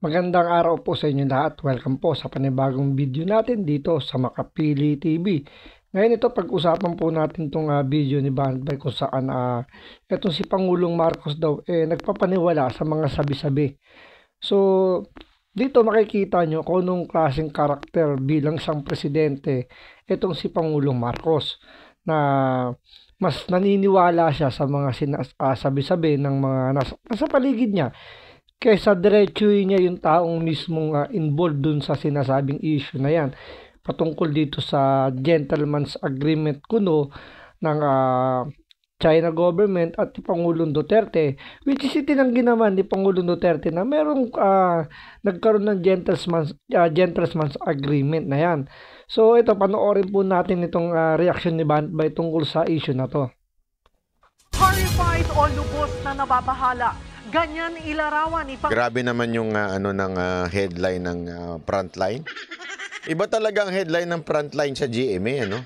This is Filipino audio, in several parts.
Magandang araw po sa inyo lahat. Welcome po sa panibagong video natin dito sa Makapili TV. Ngayon ito pag-usapan po natin itong video ni Banbay kung saan itong si Pangulong Marcos daw nagpapaniwala sa mga sabi-sabi. So dito makikita nyo kung anong klaseng karakter bilang isang presidente itong si Pangulong Marcos na mas naniniwala siya sa mga sabi-sabi ng mga nasa paligid niya kaysa diretsuhin niya yung taong mismong involved dun sa sinasabing issue na yan. Patungkol dito sa gentleman's agreement kuno ng China government at ni Pangulong Duterte, which is itinanggi naman ni Pangulong Duterte na merong nagkaroon ng gentleman's agreement na yan. So ito, panoorin po natin itong reaction ni Banbay tungkol sa issue na to. Horrified o lubos na nababahala. Ganyan ilarawan ni Grabe naman yung headline ng Frontline. Iba talaga ang headline ng Frontline sa GMA, ano?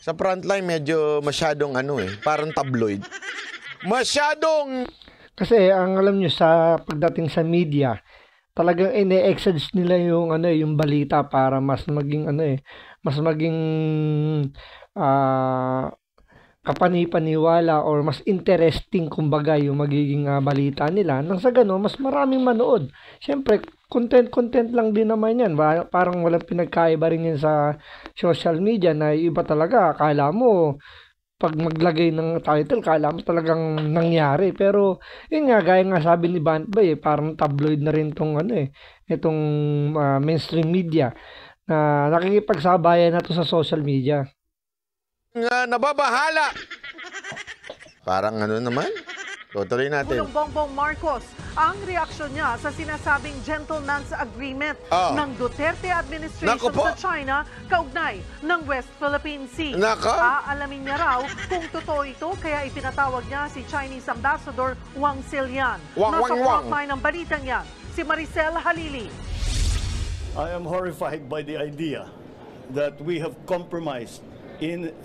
Sa Frontline medyo masyadong parang tabloid. Masyadong Kasi ang alam nyo sa pagdating sa media, talagang ine-exage nila yung yung balita para mas maging mas maging kapanipaniwala or mas interesting kumbaga yung magiging balita nila nang sa gano'n mas maraming manood. Siyempre, content lang din naman yan. Parang walang pinagkaiba rin yan sa social media na iba talaga. Akala mo, pag maglagay ng title, akala mo talagang nangyari. Pero, yun nga, gaya nga sabi ni Banbay, parang tabloid na rin itong, itong mainstream media na nakikipagsabayan na to sa social media. nababahala. Parang naman. Tutuloy natin. Bongbong Marcos, ang reaksyon niya sa sinasabing gentleman's agreement ng Duterte administration sa China kaugnay ng West Philippine Sea. Aalamin niya raw kung totoo ito, kaya ipinatawag niya si Chinese Ambassador Wang Xilian. Nasa frontline ng balitang yan, si Maricel Halili. I am horrified by the idea that we have compromised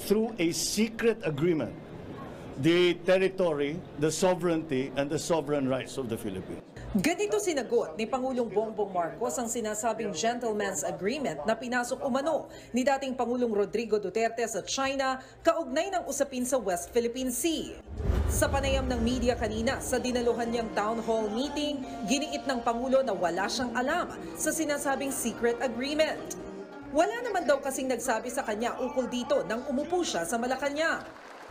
through a secret agreement the territory, the sovereignty, and the sovereign rights of the Philippines. Ganito sinagot ni Pangulong Bongbong Marcos ang sinasabing gentleman's agreement na pinasok umano ni dating Pangulong Rodrigo Duterte sa China kaugnay ng usapin sa West Philippine Sea. Sa panayam ng media kanina sa dinaluhan niyang town hall meeting, giniit ng Pangulo na wala siyang alam sa sinasabing secret agreement. Wala naman daw kasing nagsabi sa kanya ukol dito nang umupo siya sa Malacanang.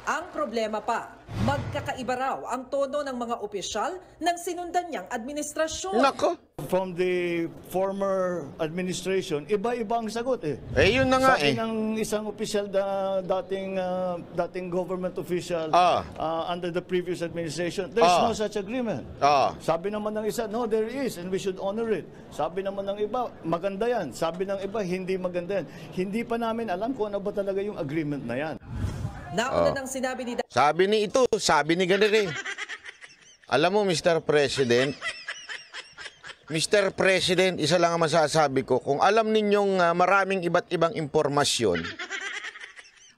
Ang problema pa, magkakaiba raw ang tono ng mga opisyal ng sinundan niyang administrasyon. Nako! From the former administration, iba-iba ang sagot eh. Yun na nga Sabi ng isang opisyal, dating government official under the previous administration, there's no such agreement. Sabi naman ng isa, no, there is and we should honor it. Sabi naman ng iba, maganda yan. Sabi ng iba, hindi maganda yan. Hindi pa namin alam kung ano ba talaga yung agreement na yan. Nauna nang sinabi ni Sabi ni ito, sabi ni ganito. Alam mo, Mr. President, isa lang ang masasabi ko. Kung alam ninyong maraming iba't ibang impormasyon,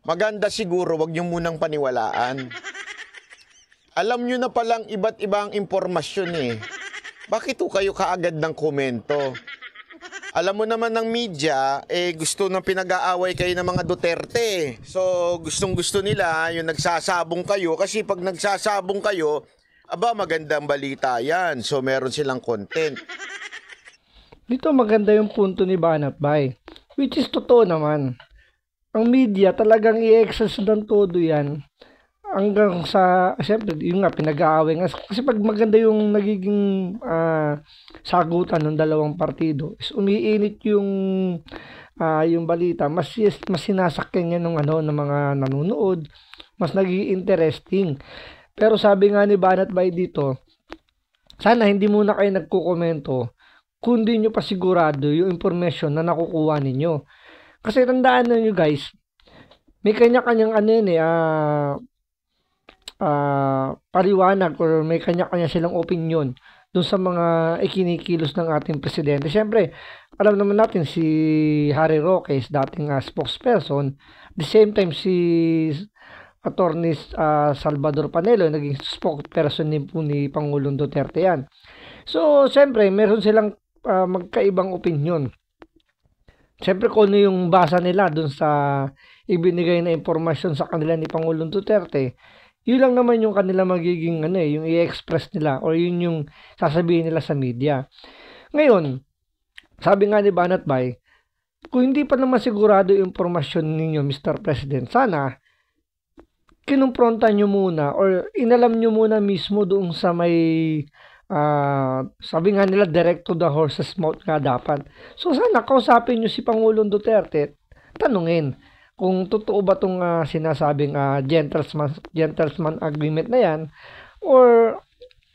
maganda siguro wag niyo munang paniwalaan. Alam niyo na palang iba't ibang impormasyon eh. Bakit kayo kaagad ng komento? Alam mo naman ng media, gusto nang pinag-aaway kayo ng mga Duterte. So, gustong-gusto nila yung nagsasabong kayo. Kasi pag nagsasabong kayo, magandang balita yan. So, meron silang content. Dito maganda yung punto ni Banbay, which is totoo naman. Ang media talagang i-exercise ng todo yan. Hanggang sa, siyempre, yung nga, pinag-aaway nga. Kasi pag maganda yung nagiging sagutan ng dalawang partido, is umiinit yung balita. Mas sinasakyan niya ng mga nanonood. Mas naging interesting. Pero sabi nga ni Banbay dito, sana hindi muna kayo nagkukomento kung di nyo pa sigurado yung information na nakukuha ninyo. Kasi tandaan na nyo guys, may kanya-kanyang paliwanag or may kanya-kanya silang opinion dun sa mga ikinikilos ng ating presidente. Siyempre, alam naman natin si Harry Roque is dating spokesperson. At the same time, si Attorney Salvador Panelo naging spokesperson din po ni Pangulong Duterte yan. So, siyempre, meron silang magkaibang opinion. Siyempre, kung ano yung basa nila dun sa ibinigay na impormasyon sa kanila ni Pangulong Duterte, yun lang naman yung kanila magiging yung i-express nila or yun yung sasabihin nila sa media. Ngayon, sabi nga ni Banat Bay, kung hindi pa naman sigurado yung impormasyon ninyo, Mr. President, sana kinumpronta nyo muna or inalam nyo muna mismo doon sa may sabi nga nila direct to the horse's mouth nga dapat. So sana kausapin nyo si Pangulong Duterte, tanungin kung totoo ba itong sinasabing gentleman agreement na yan or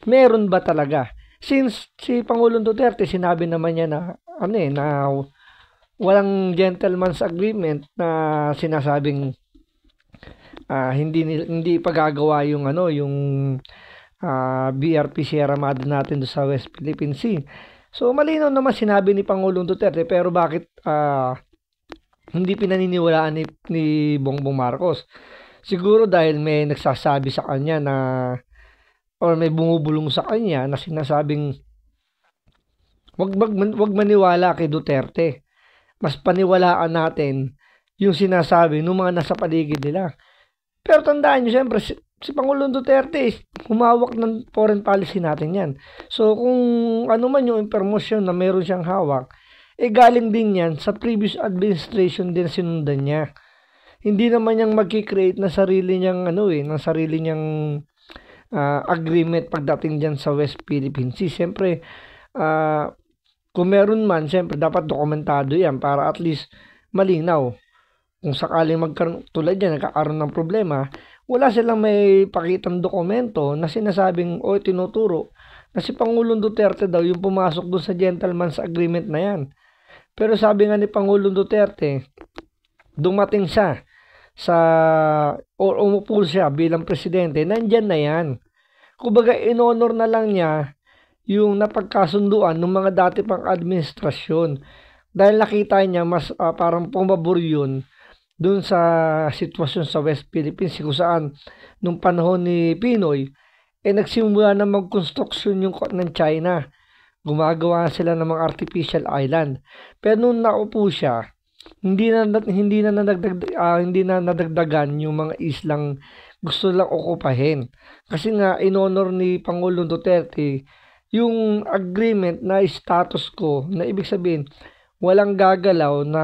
meron ba talaga. Since si Pangulong Duterte sinabi naman niya na na walang gentleman's agreement na sinasabing hindi pagagawa yung yung BRP Sierra Madre natin sa West Philippine Sea. So malinaw naman sinabi ni Pangulong Duterte, pero bakit hindi pinaniniwalaan ni Bongbong Marcos? Siguro dahil may nagsasabi sa kanya na or may bumubulong sa kanya na sinasabing wag maniwala kay Duterte. Mas paniwalaan natin yung sinasabi ng mga nasa paligid nila. Pero tandaan nyo, siyempre, si Pangulong Duterte, humawak ng foreign policy natin yan. So, kung ano man yung impormasyon na meron siyang hawak, galing din yan sa previous administration din sinundan niya. Hindi naman niyang mag-create na sarili niyang, agreement pagdating dyan sa West Philippine Sea. Siyempre, kung meron man, siyempre, dapat dokumentado yan para at least malinaw. Kung sakaling magkaroon, tulad yan, nagkakaroon ng problema, wala silang may pakitang dokumento na sinasabing tinuturo na si Pangulong Duterte daw yung pumasok doon sa gentleman's agreement na yan. Pero sabi nga ni Pangulong Duterte, dumating siya umupo siya bilang presidente, nandyan na yan. Kumbaga, in-honor na lang niya yung napagkasunduan ng mga dati pang administrasyon. Dahil nakita niya mas parang pumabor yun doon sa sitwasyon sa West Philippines, kung saan nung panahon ni Pinoy, nagsimula na mag-construction yung ng China. Gumagawa sila ng mga artificial island. Pero nung naupo siya, hindi na nadagdagan yung mga islang gusto lang okupahin. Kasi nga, in-honor ni Pangulong Duterte yung agreement na status quo, na ibig sabihin, walang gagalaw na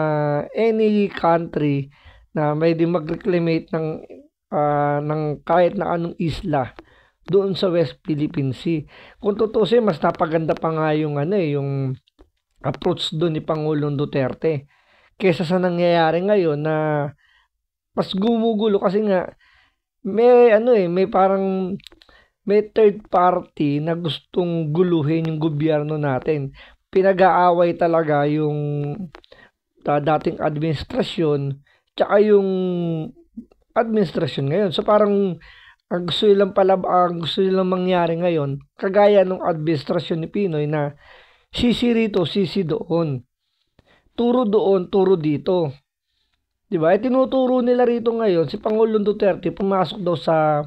any country na may di mag-reclamate ng kahit na anong isla doon sa West Philippine Sea. Kung tutusin, mas napaganda pa nga yung yung approach doon ni Pangulong Duterte kaysa sa nangyayari ngayon na mas gumugulo kasi nga may parang may third party na gustong guluhin yung gobyerno natin. Pinag-aaway talaga yung dating administrasyon tsaka yung administrasyon ngayon. So parang ang gusto nilang mangyari ngayon, kagaya ng administrasyon ni Pinoy na sisi rito, sisi doon. Turo doon, turo dito. Diba? Tinuturo nila rito ngayon, si Pangulong Duterte pumasok daw sa,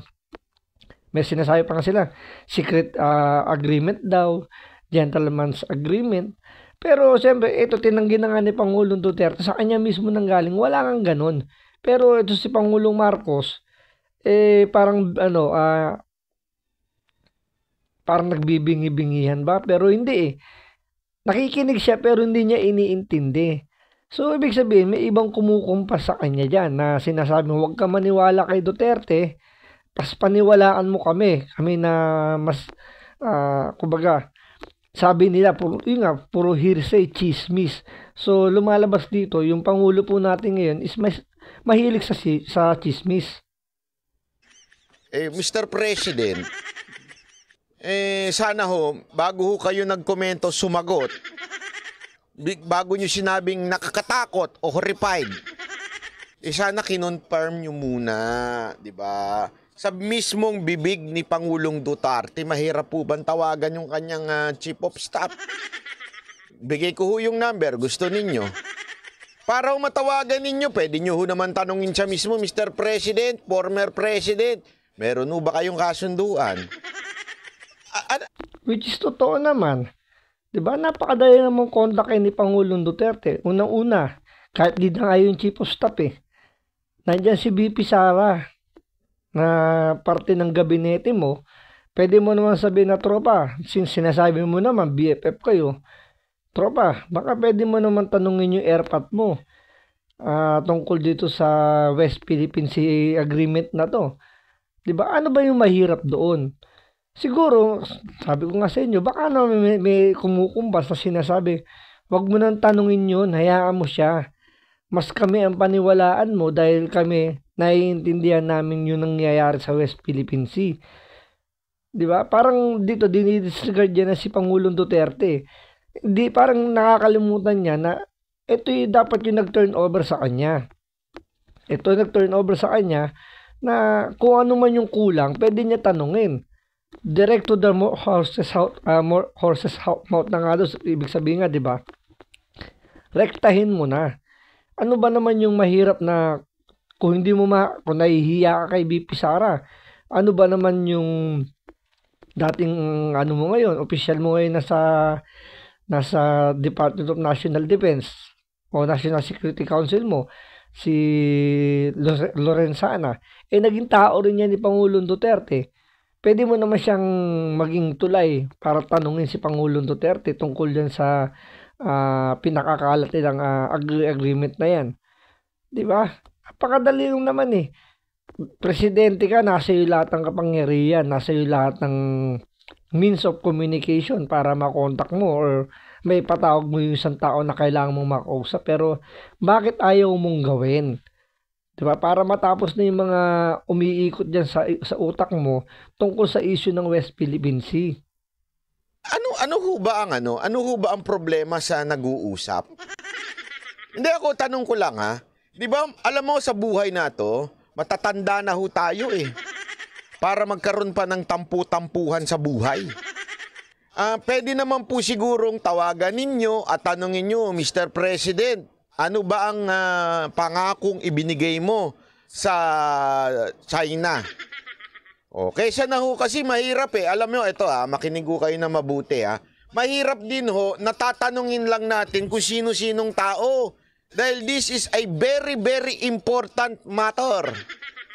may sinasabi pa nga sila, secret agreement daw, gentleman's agreement. Pero siyempre, ito tinanggi na nga ni Pangulong Duterte, sa kanya mismo nanggaling, wala kang ganun. Pero ito si Pangulong Marcos, parang parang nagbibingi-bingihan ba? Pero hindi Nakikinig siya pero hindi niya iniintindi. So, ibig sabihin, may ibang kumukumpas sa kanya dyan na sinasabi, huwag ka maniwala kay Duterte, pas paniwalaan mo kami. Kami na mas, kumbaga, sabi nila, puro hearsay, chismis. So, lumalabas dito, yung Pangulo po natin ngayon is mahilig sa chismis. Mr. President, sana bago kayo nagkomento, sumagot, bago nyo sinabing nakakatakot o horrified, sana kinonfirm nyo muna, di ba? Sa mismong bibig ni Pangulong Duterte, mahirap po bang tawagan yung kanyang chief of staff? Bigay ko yung number, gusto ninyo. Para matawagan ninyo, pwede nyo naman tanungin siya mismo, Mr. President, former President, meron ba kayong kasunduan? Which is totoo naman. Diba? Napakadali namang kontakin ni Pangulong Duterte. Unang-una, kahit di na nga yung Chief of Staff Nandyan si VP Sara na parte ng gabinete mo. Pwede mo naman sabihin na, tropa, since sinasabi mo naman, BFF kayo, tropa, baka pwede mo naman tanungin yung airpat mo tungkol dito sa West Philippine Sea Agreement na to. Diba? Ano ba yung mahirap doon? Siguro, sabi ko nga sa inyo, baka naman may kumukumbas na sinasabi, wag mo nang tanungin yun, hayaan mo siya. Mas kami ang paniwalaan mo dahil kami naiintindihan namin yung nangyayari sa West Philippine Sea. Diba? Parang dito, dinidisregard niya na si Pangulong Duterte. Di, parang nakakalimutan niya na ito yung dapat yung nag-turn over sa kanya. Ito nag-turn over sa kanya na kung ano man yung kulang, pwede niya tanungin. Direct to the horse's mouth na nga doon. Ibig sabihin nga, di ba? Rektahin mo na. Ano ba naman yung mahirap na kung hindi mo kung nahihiya ka kay BP Sara, ano ba naman yung dating ano mo ngayon, official mo ngayon nasa Department of National Defense o National Security Council mo, si Lorenzana, naging tao rin yan ni Pangulong Duterte. Pwede mo naman siyang maging tulay para tanungin si Pangulong Duterte tungkol dyan sa pinakakalat nilang agreement na yan. Di ba? Napakadali lang naman Presidente ka, nasa iyo lahat ng kapangyarihan, nasa iyo lahat ng means of communication para makontak mo or may patawag mo yung isang tao na kailangan mong makausap. Pero bakit ayaw mong gawin? Diba? Para matapos na yung mga umiikot dyan sa utak mo tungkol sa issue ng West Philippine Sea. Ano ho ba ang problema sa nag-uusap? Hindi, ako tanong ko lang Di ba, alam mo sa buhay na to, matatanda na ho tayo para magkaroon pa ng tampu-tampuhan sa buhay. Pwede naman po sigurong tawagan ninyo at tanungin nyo, Mr. President, ano ba ang pangakong ibinigay mo sa China? Kaysa na ho kasi mahirap Alam nyo, ito makinig ho kayo na mabuti Mahirap din ho, natatanungin lang natin kung sino-sinong tao. Dahil this is a very, very important matter.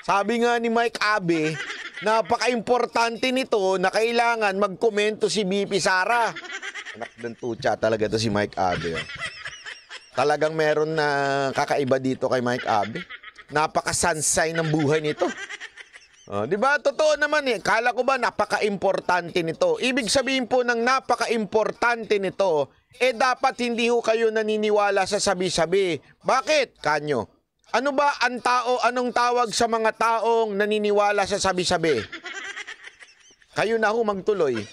Sabi nga ni Mike Abe, napaka-importante nito na kailangan magkomento si BP Sara. Anak ng tutsa talaga to si Mike Abe. Talagang meron na kakaiba dito kay Mike Abe. Napaka-sansay ng buhay nito. Di ba? Totoo naman Kala ko ba napaka-importante nito? Ibig sabihin po ng napaka-importante nito, dapat hindi ho kayo naniniwala sa sabi-sabi. Bakit, Kanyo? Ano ba ang anong tawag sa mga taong naniniwala sa sabi-sabi? Kayo na ho magtuloy.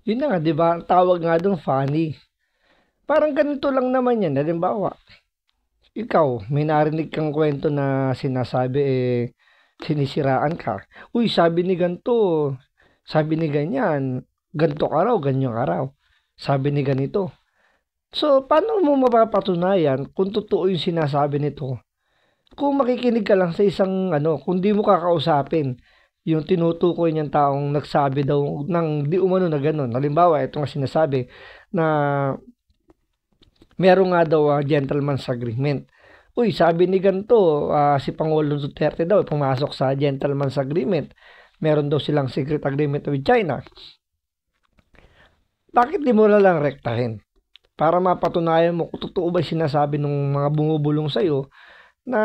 Yun na nga, di ba? Ang tawag nga doon, funny. Parang ganito lang naman yan. Halimbawa, ikaw, may narinig kang kwento na sinasabi sinisiraan ka. Uy, sabi ni ganito, sabi ni ganyan, ganito ka raw, ganyan ka raw. Sabi ni ganito. So, paano mo mapapatunayan kung totoo yung sinasabi nito? Kung makikinig ka lang sa isang kung di mo kakausapin yung tinutukoy niyang taong nagsabi daw ng di umano na gano'n. Halimbawa, ito nga sinasabi na meron nga daw gentleman's agreement. Uy, sabi ni ganito, si Pangulong Duterte daw pumasok sa gentleman's agreement. Meron daw silang secret agreement with China. Bakit di mo lang rektahin? Para mapatunayan mo kung totoo ba sinasabi ng mga bumubulong sa'yo na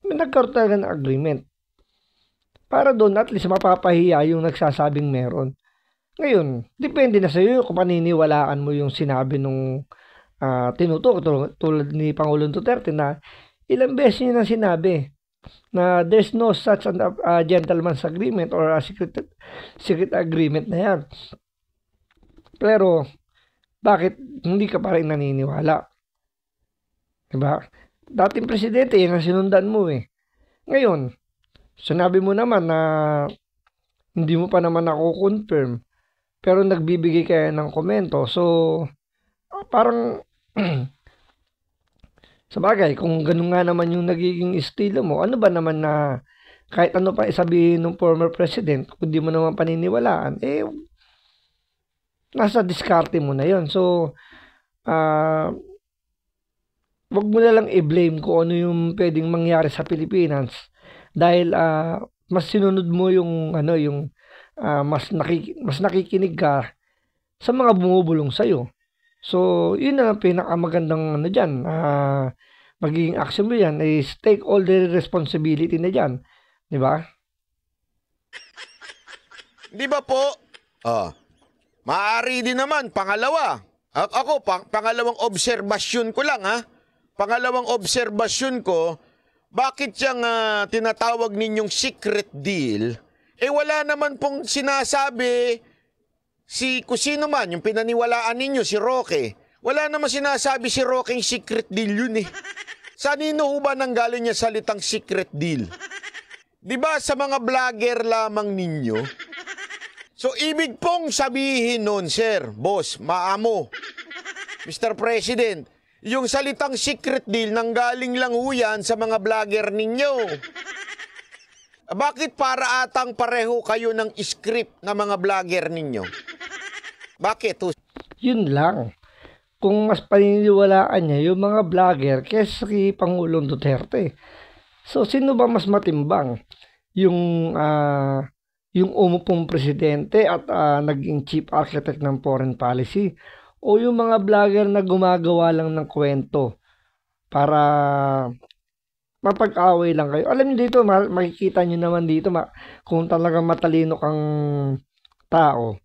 may nagkaroon talaga ng agreement. Para doon at least mapapahiya yung nagsasabing meron. Ngayon, depende na sa'yo kung paniniwalaan mo yung sinabi nung tinutok tulad ni Pangulong Duterte na ilang beses niya na sinabi na there's no such a gentleman's agreement or a secret agreement na yan. Pero, bakit hindi ka pa rin naniniwala? Diba? Dating presidente, yan ang sinundan mo Ngayon, sinabi mo naman na hindi mo pa naman ako-confirm, pero nagbibigay kayo ng komento. So, parang, sabagay, kung ganun nga naman yung nagiging estilo mo, ano ba naman na kahit ano pa isabihin ng former president, kung di mo naman paniniwalaan, nasa diskarte mo na yon. So, wag mo na lang i-blame kung ano yung pwedeng mangyari sa Pilipinas dahil mas sinunod mo yung mas nakikinig ka sa mga bumubulong sa iyo. So, yun na lang pinakamagandang diyan. Magiging action mo yan is take all the responsibility na diyan, di ba? Di ba po? Maaari din naman pangalawa. Ako pangalawang obserbasyon ko lang Pangalawang obserbasyon ko, bakit yung tinatawag ninyong secret deal, wala naman pong sinasabi kung sino man, yung pinaniwalaan ninyo, si Roque. Wala naman sinasabi si Roque yung secret deal yun Sanino ho ba nanggaling niya salitang secret deal? Di ba sa mga vlogger lamang ninyo? So, ibig pong sabihin nun, sir, boss, maamo, Mr. President, yung salitang secret deal nanggaling lang ho yan sa mga vlogger ninyo. Bakit para atang pareho kayo ng script ng mga vlogger ninyo? Bakit? Yun lang. Kung mas paniniwalaan niya yung mga vlogger kaysa kay Pangulong Duterte. So, sino ba mas matimbang? Yung umupong presidente at naging chief architect ng foreign policy o yung mga vlogger na gumagawa lang ng kwento para mapag-away lang kayo. Alam niyo dito, makikita niyo naman dito kung talagang matalino kang tao.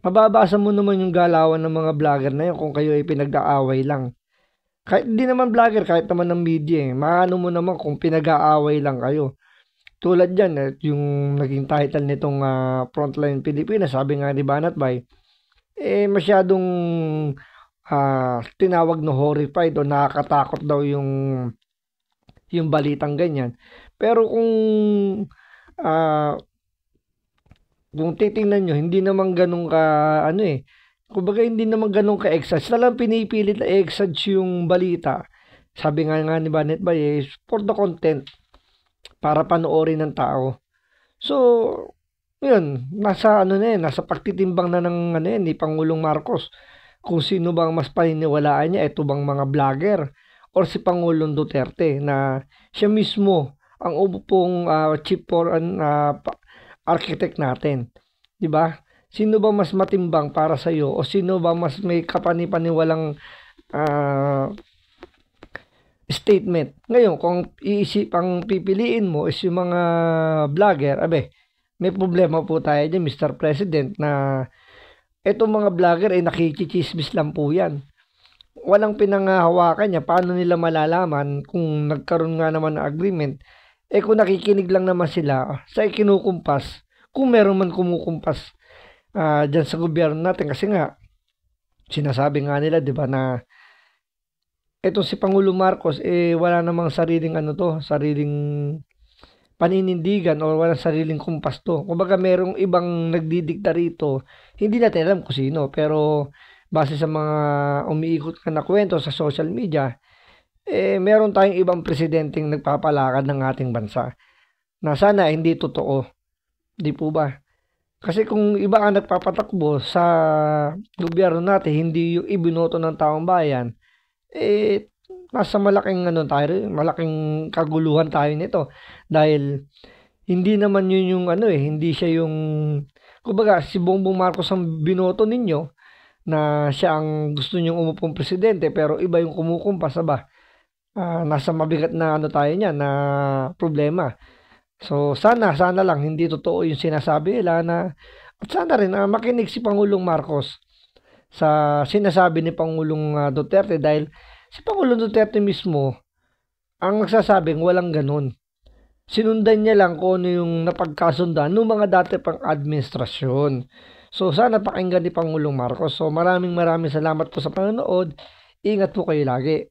Mababasa mo naman yung galawan ng mga vlogger na yun kung kayo ay pinag-aaway lang. Kahit hindi naman vlogger, kahit naman ng media maano mo naman kung pinag-aaway lang kayo. Tulad dyan, yung naging title nitong Frontline Pilipinas, sabi nga ni Banat Bay, masyadong tinawag na horrified o nakakatakot daw yung balitang ganyan. Pero kung titingnan nyo, hindi naman ganun kumbaga hindi naman ganun ka-exage. Talagang pinipilit na exage yung balita. Sabi nga ni Banat Bay, for the content, para panoorin ng tao. So, yun, nasa pagtitimbang na ng ni Pangulong Marcos kung sino bang mas paniniwalaan niya, ito bang mga vlogger or si Pangulong Duterte na siya mismo ang upong chief architect natin. 'Di ba? Sino ba mas matimbang para sa iyo o sino ba mas may kapanipaniwalang statement? Ngayon, kung iisipang pipiliin mo is yung mga vlogger, may problema po tayo dyan, Mr. President, na etong mga vlogger ay nakikichismis lang po yan. Walang pinanghahawakan niya. Paano nila malalaman kung nagkaroon nga naman ng agreement? Kung nakikinig lang naman sila sa kinukumpas, kung meron man kumukumpas dyan sa gobyerno natin. Kasi nga, sinasabi nga nila, di ba, na etong si Pangulong Marcos, wala namang sariling sariling paninindigan o walang sariling kumpas to. Kumbaga merong ibang nagdidikta rito, hindi natin alam kung sino, pero base sa mga umiikot na kwento sa social media, meron tayong ibang presidenteng nagpapalakad ng ating bansa na sana hindi totoo. Di po ba? Kasi kung iba ang nagpapatakbo sa gobyerno natin, hindi yung ibinoto ng taong bayan, nasa malaking malaking kaguluhan tayo nito dahil hindi naman yun yung hindi siya yung kumbaga si Bongbong Marcos ang binoto ninyo na siya ang gusto nyong umupong presidente pero iba yung kumukumpas nasa mabigat na tayo niya na problema. So sana lang hindi totoo yung sinasabi nila at sana rin makinig si Pangulong Marcos sa sinasabi ni Pangulong Duterte dahil si Pangulong Duterte mismo ang nagsasabing walang ganun. Sinundan niya lang kung ano yung napagkasundan ng mga dati pang administrasyon. So sana pakinggan ni Pangulong Marcos. So maraming salamat po sa panonood. Ingat po kayo lagi.